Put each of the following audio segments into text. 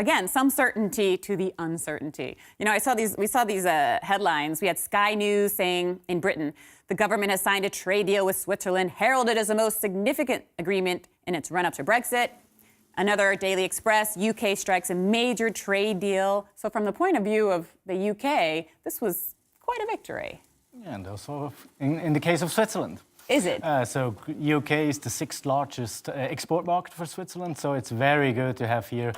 again, some certainty to the uncertainty. You know, we saw these headlines. We had Sky News saying in Britain, the government has signed a trade deal with Switzerland, heralded as the most significant agreement in its run-up to Brexit. Another Daily Express, UK strikes a major trade deal. So from the point of view of the UK, this was quite a victory. Yeah, and also in the case of Switzerland. Is it? So UK is the sixth largest export market for Switzerland, so it's very good to have here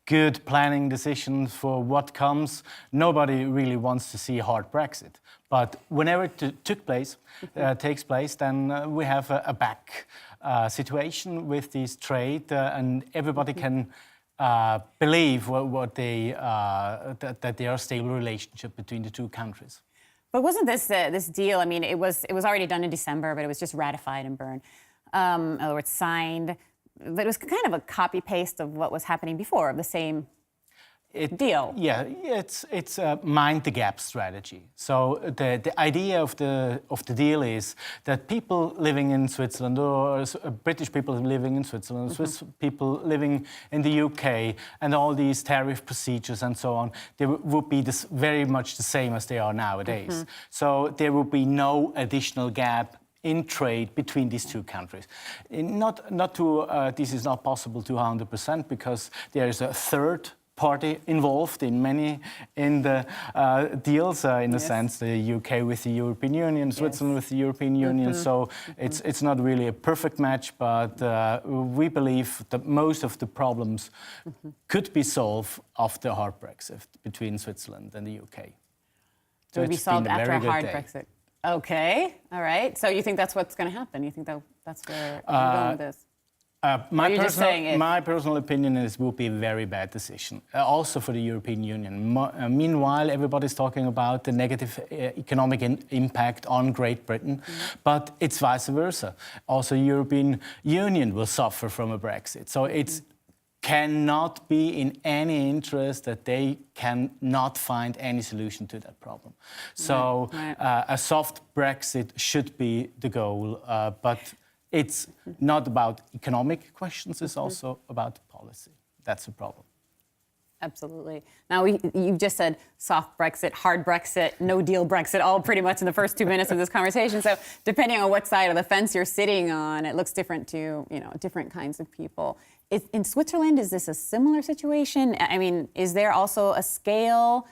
good planning decisions for what comes. Nobody really wants to see a hard Brexit, but whenever it takes place, then we have a back situation with this trade, and everybody can believe that there are stable relationship between the two countries. But wasn't this deal? I mean, it was already done in December, but it was just ratified and burned, in other words, signed. But it was kind of a copy paste of what was happening before, of the same deal. Yeah, it's a mind the gap strategy. So the idea of the deal is that people living in Switzerland, or British people living in Switzerland, Swiss people living in the UK, and all these tariff procedures and so on, they would be very much the same as they are nowadays. So there would be no additional gap in trade between these two countries. This is not possible to 100% because there is a third party involved in the deals, in the sense the UK with the European Union, Switzerland with the European Union. So it's not really a perfect match, but we believe that most of the problems could be solved after a hard Brexit between Switzerland and the UK. So it would be solved after a hard Brexit. Okay, all right. So you think that's what's going to happen? You think that's where we're going with this? My personal opinion is it will be a very bad decision, also for the European Union. Meanwhile, everybody's talking about the negative economic impact on Great Britain, but it's vice versa. Also, the European Union will suffer from a Brexit. So it cannot be in any interest that they cannot find any solution to that problem. So a soft Brexit should be the goal, but it's not about economic questions, it's also about policy. That's the problem. Absolutely. Now, you just said soft Brexit, hard Brexit, no deal Brexit, all pretty much in the first 2 minutes of this conversation. So depending on what side of the fence you're sitting on, it looks different to, different kinds of people. In Switzerland, is this a similar situation? I mean, is there also a scale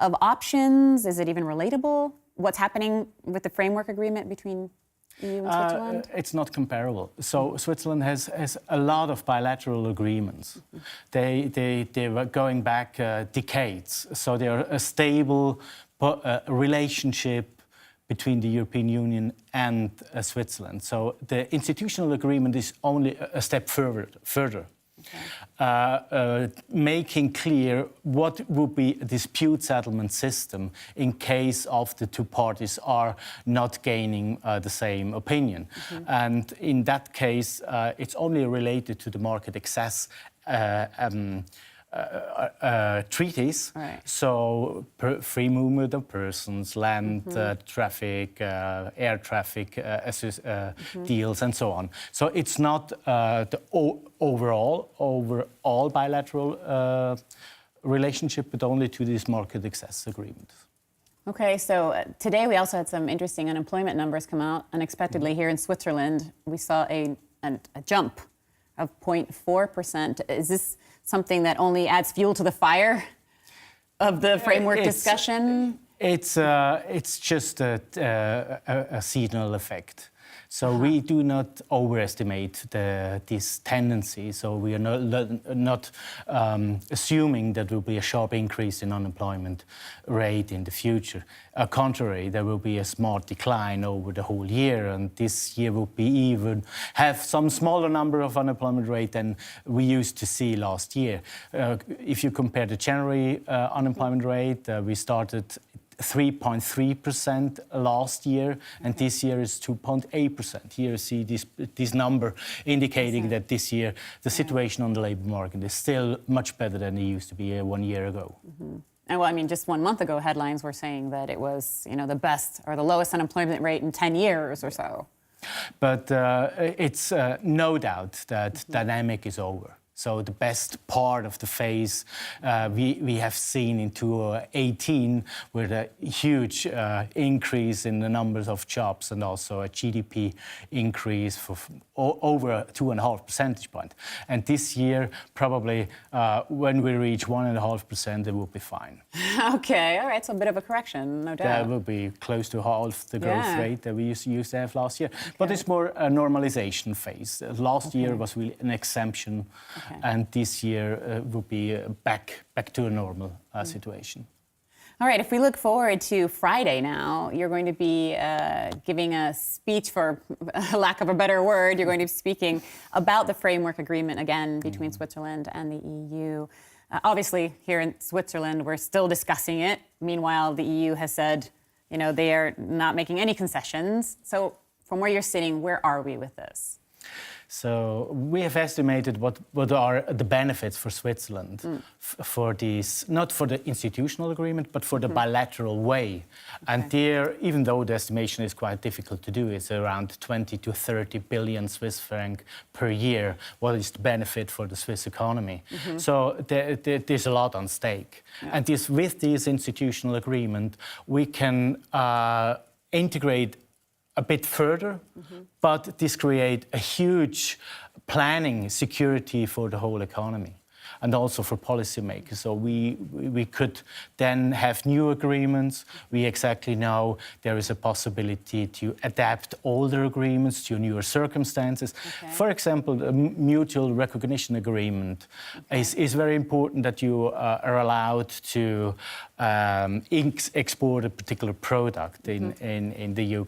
of options? Is it even relatable? What's happening with the framework agreement between EU and Switzerland? It's not comparable. So Switzerland has a lot of bilateral agreements. They were going back decades. So they're a stable relationship between the European Union and Switzerland. So the institutional agreement is only a step further. Okay. Making clear what would be a dispute settlement system in case of the two parties are not gaining the same opinion. And in that case, it's only related to the market access treaties, so free movement of persons, land traffic, air traffic deals, and so on. So it's not the overall bilateral relationship, but only to this market access agreement. Okay, so today we also had some interesting unemployment numbers come out unexpectedly here in Switzerland. We saw a jump of 0.4%. Is this something that only adds fuel to the fire of the framework discussion? It's just a seasonal effect. So we do not overestimate this tendency. So we are not assuming that there will be a sharp increase in unemployment rate in the future. Contrary, there will be a smart decline over the whole year, and this year will be even have some smaller number of unemployment rate than we used to see last year. If you compare the January unemployment rate, we started 3.3% last year, and this year is 2.8%. Here you see this number indicating that this year the situation on the labour market is still much better than it used to be 1 year ago. And well, I mean, just 1 month ago, headlines were saying that it was, the best or the lowest unemployment rate in 10 years or so. But it's no doubt that dynamic is over. So the best part of the phase we have seen in 2018 with a huge increase in the numbers of jobs and also a GDP increase for over 2.5 percentage points. And this year, probably when we reach 1.5%, it will be fine. Okay, all right, so a bit of a correction, no doubt. That will be close to half the growth rate that we used to have last year. Okay. But it's more a normalization phase. Last year was really an exemption. Okay. And this year will be back to a normal situation. All right, if we look forward to Friday now, you're going to be giving a speech, for lack of a better word. You're going to be speaking about the framework agreement again between Switzerland and the EU. Obviously, here in Switzerland, we're still discussing it. Meanwhile, the EU has said, they are not making any concessions. So from where you're sitting, where are we with this? So we have estimated what are the benefits for Switzerland for these, not for the institutional agreement, but for the bilateral way. Okay. And there, even though the estimation is quite difficult to do, it's around 20 to 30 billion Swiss franc per year. What is the benefit for the Swiss economy? So there's a lot on stake. Yeah. And with this institutional agreement, we can integrate a bit further, but this creates a huge planning security for the whole economy and also for policymakers. So we could then have new agreements. We exactly know there is a possibility to adapt older agreements to newer circumstances. Okay. For example, a mutual recognition agreement is very important, that you are allowed to export a particular product in the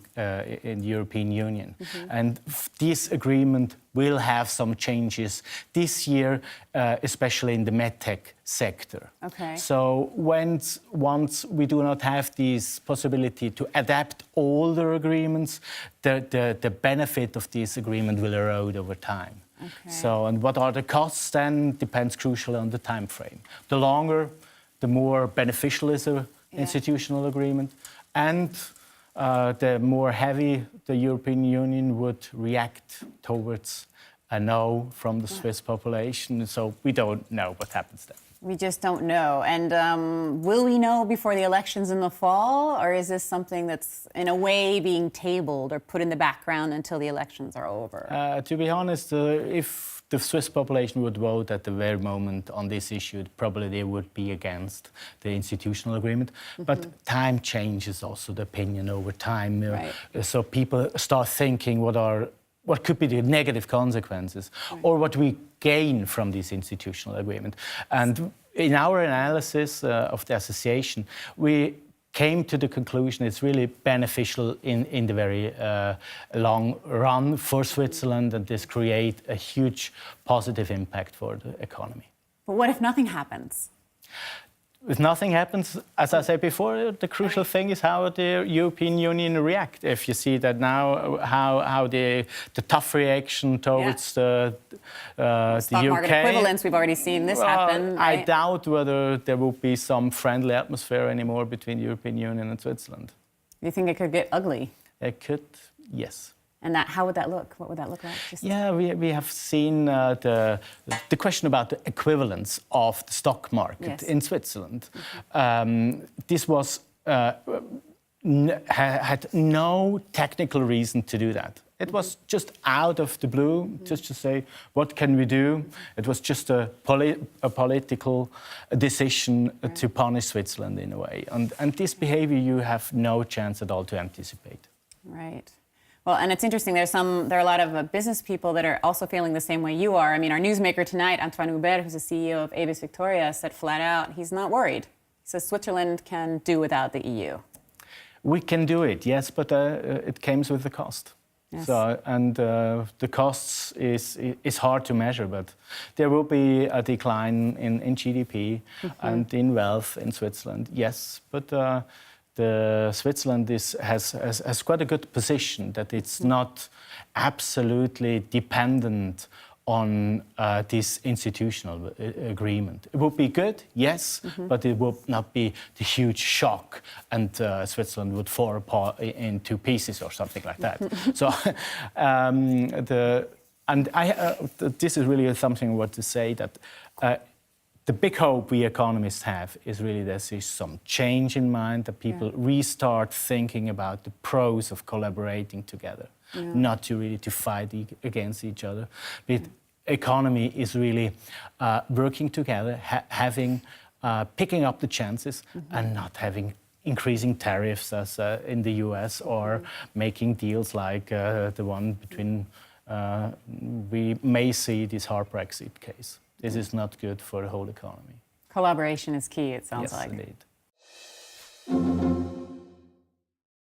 European Union. And this agreement will have some changes this year, especially in the medtech sector. Okay. So once we do not have this possibility to adapt older agreements, the benefit of this agreement will erode over time. Okay. So, and what are the costs then depends crucially on the time frame. The longer, the more beneficial is an institutional agreement, and the more heavy the European Union would react towards a no from the Swiss population. So we don't know what happens then. We just don't know. And will we know before the elections in the fall, or is this something that's in a way being tabled or put in the background until the elections are over? To be honest, if the Swiss population would vote at the very moment on this issue, probably they would be against the institutional agreement. But time changes also the opinion over time. Right. So people start thinking what could be the negative consequences, or what we gain from this institutional agreement. And in our analysis of the association, we came to the conclusion it's really beneficial in the very long run for Switzerland, and this creates a huge positive impact for the economy. But what if nothing happens? If nothing happens, as I said before, the crucial thing is how the European Union react. If you see that now, how the tough reaction towards the stock UK. Market equivalence, we've already seen this happen. Right? I doubt whether there will be some friendly atmosphere anymore between the European Union and Switzerland. You think it could get ugly? It could, yes. And how would that look? What would that look like? Yeah, we have seen the question about the equivalence of the stock market in Switzerland. This was had no technical reason to do that. It was just out of the blue, just to say, what can we do? It was just a political decision to punish Switzerland in a way. And this behavior you have no chance at all to anticipate. Right. Well, and it's interesting, there are a lot of business people that are also feeling the same way you are. I mean, our newsmaker tonight, Antoine Hubert, who's the CEO of Avis Victoria, said flat out, he's not worried. He says Switzerland can do without the EU. We can do it, yes, but it comes with a cost. Yes. So, and the costs is hard to measure, but there will be a decline in GDP and in wealth in Switzerland, yes, but Switzerland has quite a good position, that it's not absolutely dependent on this institutional agreement. It would be good, yes, but it would not be the huge shock, and Switzerland would fall apart in two pieces or something like that. So And this is really something I want to say, that the big hope we economists have is really there's some change in mind, that people restart thinking about the pros of collaborating together, not to really to fight against each other. But economy is really working together, picking up the chances, and not having increasing tariffs as in the US, or making deals like the one between, we may see this hard Brexit case. This is not good for the whole economy. Collaboration is key, it sounds like. Yes, indeed.